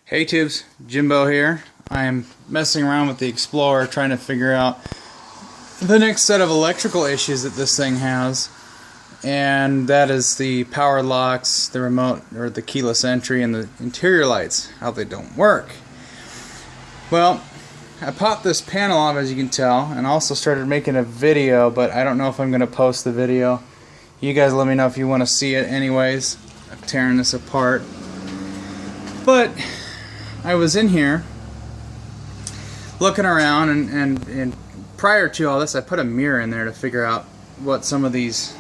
Hey tubes, Jimbo here. I'm messing around with the Explorer trying to figure out the next set of electrical issues that this thing has, and that is the power locks, the remote or the keyless entry, and the interior lights, how they don't work. Well, I popped this panel off, as you can tell, and also started making a video, but I don't know if I'm going to post the video. You guys let me know if you want to see it anyways. I'm tearing this apart. But I was in here looking around, and prior to all this I put a mirror in there to figure out what some of these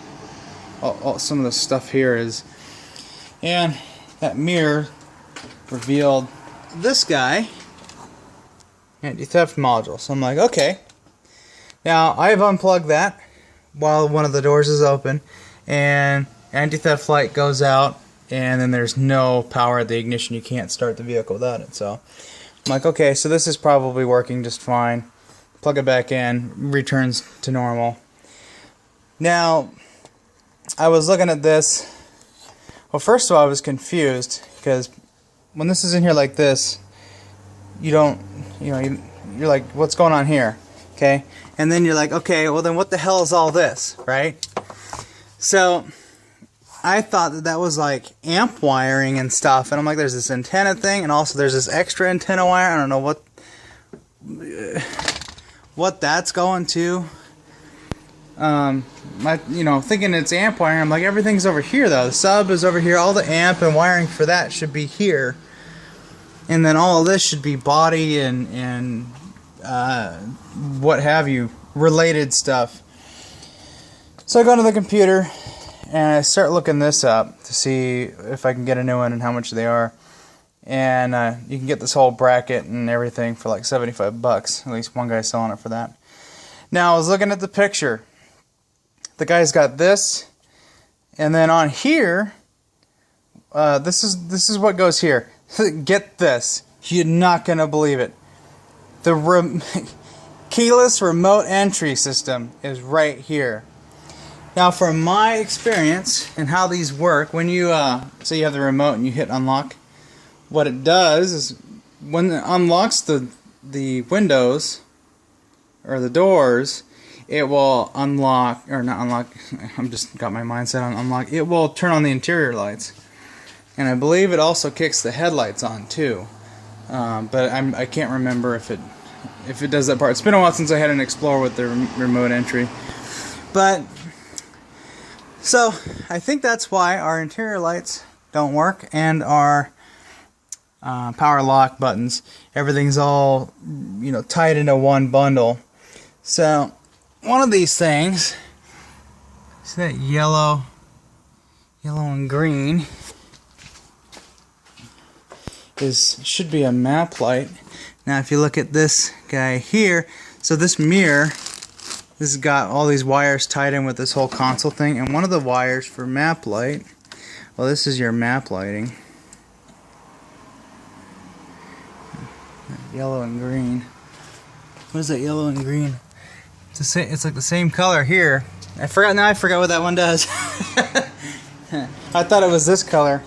some of the stuff here is, and that mirror revealed this guy, anti-theft module. So I'm like, okay, now I've unplugged that while one of the doors is open, and anti-theft light goes out, and then there's no power at the ignition. You can't start the vehicle without it. So I'm like, okay, so this is probably working just fine. Plug it back in, returns to normal. Now, I was looking at this. Well, first of all, I was confused because when this is in here like this, you're like, what's going on here? Okay, and then you're like, okay, well then what the hell is all this, right? So I thought that that was like amp wiring and stuff, and I'm like, there's this antenna thing, and also there's this extra antenna wire. I don't know what that's going to. Thinking it's amp wiring. I'm like, everything's over here though. The sub is over here. All the amp and wiring for that should be here, and then all of this should be body and what have you, related stuff. So I go to the computer and I start looking this up to see if I can get a new one and how much they are. And you can get this whole bracket and everything for like 75 bucks. At least one guy's selling it for that. Now I was looking at the picture. The guy's got this, and then on here, this is what goes here. Get this. You're not gonna believe it. The keyless remote entry system is right here. Now, from my experience and how these work, when you say you have the remote and you hit unlock, what it does is when it unlocks the windows or the doors, it will unlock, or not unlock, I'm just got my mindset on unlock, it will turn on the interior lights. And I believe it also kicks the headlights on too. But I can't remember if it does that part. It's been a while since I had an Explorer with the remote entry. But so I think that's why our interior lights don't work, and our power lock buttons, everything's all tied into one bundle. So one of these things, see that yellow and green, should be a map light. Now if you look at this guy here, so this mirror, this has got all these wires tied in with this whole console thing, and one of the wires for map light, well, this is your map lighting. Yellow and green. What is that yellow and green? It's like the same color here. I forgot what that one does. I thought it was this color,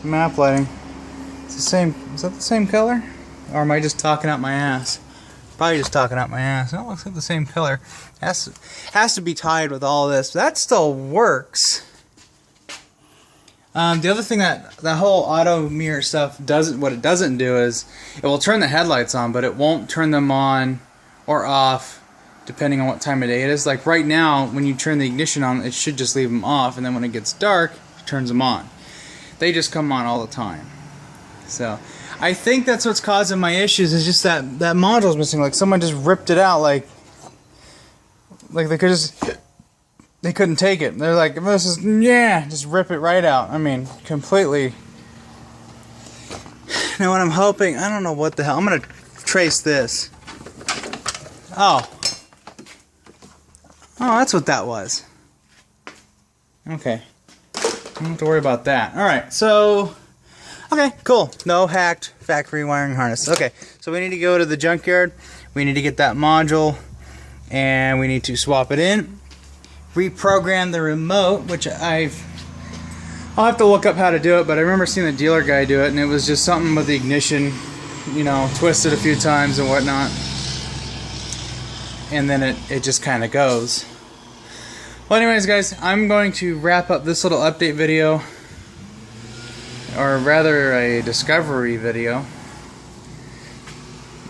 map lighting. It's the same. Is that the same color? Or am I just talking out my ass? Probably just talking out my ass. It looks like the same color. Has to be tied with all this. That still works. The other thing that whole auto mirror stuff doesn't, what it doesn't do is it will turn the headlights on, but it won't turn them on or off depending on what time of day it is. Like right now, when you turn the ignition on, it should just leave them off, and then when it gets dark, it turns them on. They just come on all the time. So I think that's what's causing my issues, is just that module's missing. Like someone just ripped it out, like they couldn't take it. They're like, this is, yeah, just rip it right out. I mean, completely. Now what I'm hoping, I don't know what the hell, I'm gonna trace this. Oh, that's what that was. Okay, I don't have to worry about that. Alright, so okay, cool. No hacked factory wiring harness. Okay, so we need to go to the junkyard. We need to get that module, and we need to swap it in, reprogram the remote, which I've I'll have to look up how to do it, but I remember seeing the dealer guy do it, and it was just something with the ignition, you know, twisted a few times and whatnot. And then it just kind of goes. Well, anyways, guys, I'm going to wrap up this little update video, or rather a discovery video.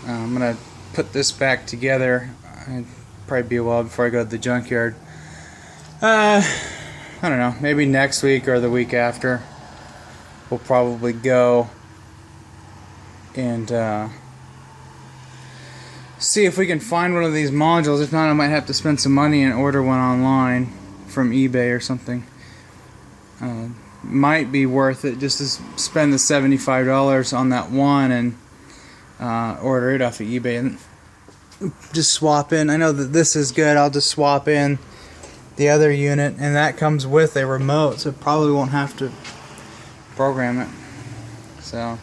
I'm going to put this back together. It'll probably be a while before I go to the junkyard. I don't know, maybe next week or the week after we'll probably go and see if we can find one of these modules. If not, I might have to spend some money and order one online from eBay or something. Might be worth it just to spend the $75 on that one and order it off of eBay and just swap in. I know that this is good. I'll just swap in the other unit, and that comes with a remote, so probably won't have to program it. So,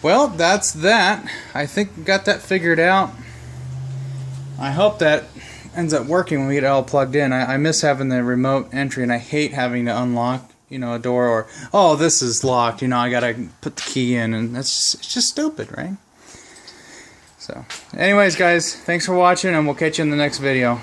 well, that's that. I think we got that figured out. I hope that ends up working when we get it all plugged in. I miss having the remote entry, and I hate having to unlock, you know, a door, or, oh, this is locked, you know, I gotta put the key in, and it's just stupid, right? So, anyways, guys, thanks for watching, and we'll catch you in the next video.